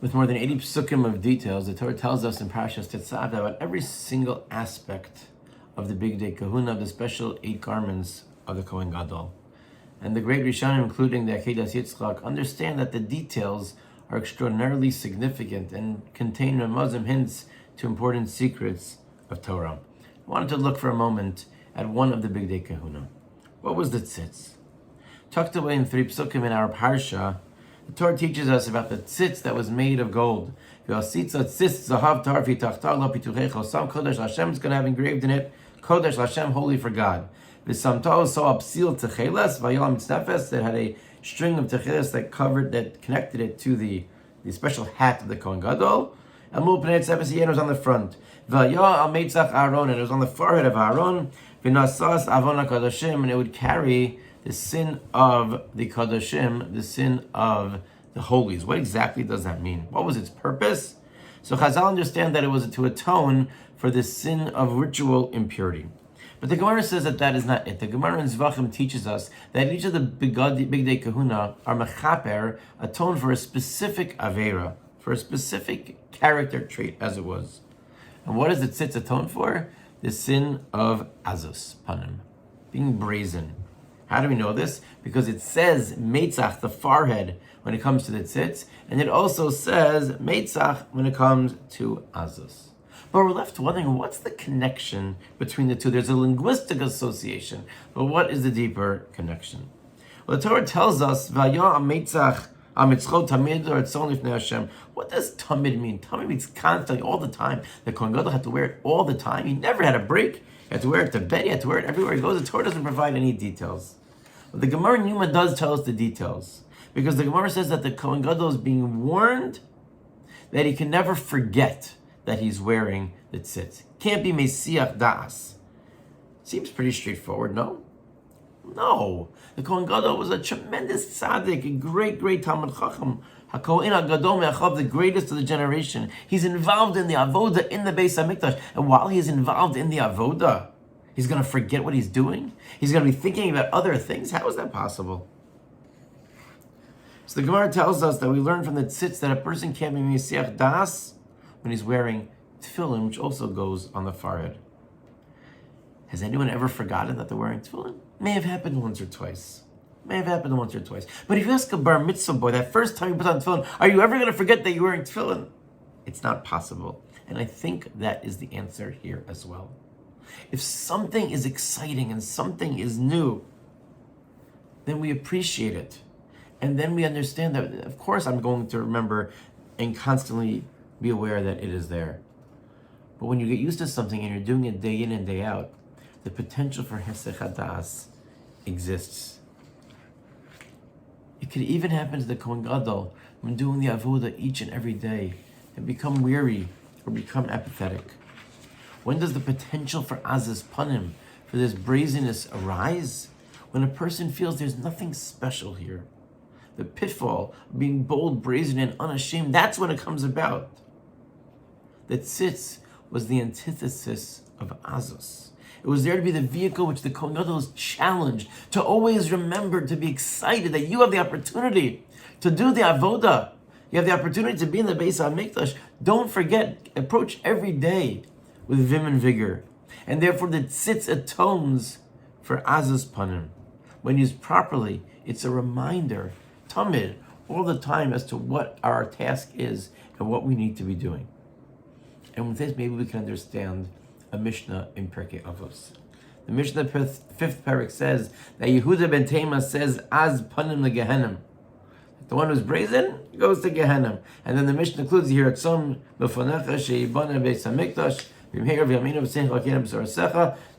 With more than 80 psukim of details, the Torah tells us in Parshas Tetzaveh about every single aspect of the Big Day Kahuna, of the special 8 garments of the Kohen Gadol. And the great Rishonim, including the Akedas Yitzchak, understand that the details are extraordinarily significant and contain Ramazim hints to important secrets of Torah. I wanted to look for a moment at one of the Big Day Kahuna. What was the Tzitz? Tucked away in 3 psukim in our Parsha, the Torah teaches us about the tzitz that was made of gold. Some Kodesh Hashem is going to have engraved in it, Kodesh Hashem, holy for God. V'samto saw a psil techeles, v'yolam tzefes, that had a string of techeles that connected it to the special hat of the Kohen Gadol. Amul pnei tzefes yen was on the front. V'yo al meitzach Aaron, and it was on the forehead of Aaron. V'nasas avon HaKadoshim, and it would carry the sin of the Kadoshim, the sin of the holies. What exactly does that mean? What was its purpose? So Chazal understand that it was to atone for the sin of ritual impurity. But the Gemara says that is not it. The Gemara in Zvachim teaches us that each of the Big Day Kahuna are mechaper, atone for a specific avera, for a specific character trait, as it was. And what does the tzitz atone for? The sin of azus panim, being brazen. How do we know this? Because it says meitzach, the forehead, when it comes to the tzitz, and it also says meitzach when it comes to azus. But we're left wondering, what's the connection between the two? There's a linguistic association, but what is the deeper connection? Well, the Torah tells us, V'ya meitzach amitzchot tamid or etzon lifnei Hashem. What does tamid mean? Tamid means constantly, all the time. The Kohen Gadol had to wear it all the time. He never had a break. He had to wear it to bed. He had to wear it everywhere he goes. The Torah doesn't provide any details. But the Gemara in Yuma does tell us the details, because the Gemara says that the Kohen Gadol is being warned that he can never forget that he's wearing the tzitz. Can't be mesiach das. Seems pretty straightforward, no? No. The Kohen Gadol was a tremendous tzaddik, a great Talmud Chacham. HaKohen HaGadol Me'achav, the greatest of the generation. He's involved in the avoda in the Beis HaMikdash. And while he is involved in the avoda, he's going to forget what he's doing? He's going to be thinking about other things? How is that possible? So the Gemara tells us that we learn from the tzitz that a person can't be mesiach das when he's wearing tefillin, which also goes on the forehead. Has anyone ever forgotten that they're wearing tefillin? May have happened once or twice. But if you ask a bar mitzvah boy, that first time you put on tefillin, are you ever going to forget that you're wearing tefillin? It's not possible. And I think that is the answer here as well. If something is exciting and something is new, then we appreciate it. And then we understand that, of course, I'm going to remember and constantly be aware that it is there. But when you get used to something and you're doing it day in and day out, the potential for hesech hadas exists. It could even happen to the Kohen Gadol when doing the avodah each and every day and become weary or become apathetic. When does the potential for azus panim, for this brazenness, arise? When a person feels there's nothing special here. The pitfall of being bold, brazen, and unashamed, that's when it comes about. The tzitz was the antithesis of azus. It was there to be the vehicle which the Kohen Gadol is challenged to always remember, to be excited that you have the opportunity to do the avodah. You have the opportunity to be in the Beis HaMikdash. Don't forget, approach every day with vim and vigor. And therefore the tzitz atones for azus panim. When used properly, it's a reminder, tamid, all the time as to what our task is and what we need to be doing. And with this, maybe we can understand a Mishnah in Pirkei Avos. The Mishnah, 5th parak, says that Yehuda ben Tema says, Az panim legehenim. The one who's brazen goes to Gehenna. And then the Mishnah includes here, Tzom befonecha sheibana beis hamikdash,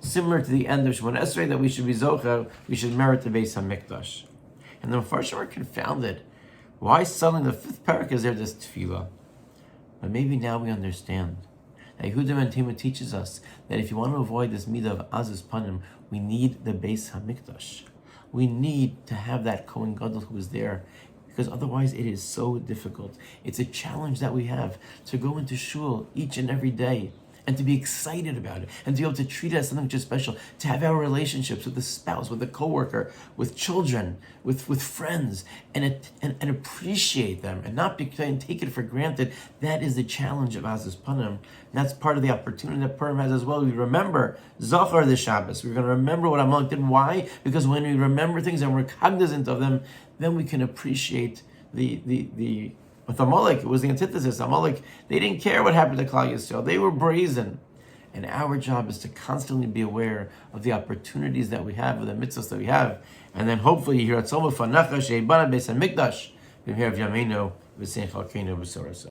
similar to the end of Shemon Esrei, that we should be zocha, we should merit the Beis HaMikdash. And the Mefarshim are confounded. Why suddenly the 5th parak is there this tefillah? But maybe now we understand. Yehuda ben Tema teaches us that if you want to avoid this midah of azus panim, we need the Beis HaMikdash. We need to have that Kohen Gadol who is there, because otherwise it is so difficult. It's a challenge that we have to go into shul each and every day and to be excited about it, and to be able to treat it as something just special, to have our relationships with the spouse, with the coworker, with children, with friends, and appreciate them, and not take it for granted. That is the challenge of Azaz Panim. And that's part of the opportunity that Purim has as well. We remember Zachar the Shabbos. We're going to remember what Amalek did. Why? Because when we remember things and we're cognizant of them, then we can appreciate the with Amalek, it was the antithesis. Amalek, they didn't care what happened to Klal Yisrael. They were brazen. And our job is to constantly be aware of the opportunities that we have, of the mitzvahs that we have. And then hopefully, here at Tzomah Fanacha Sheibana Beis HaMikdash, we have Yameinu V'Sein Chalkeinu B'Sorasa.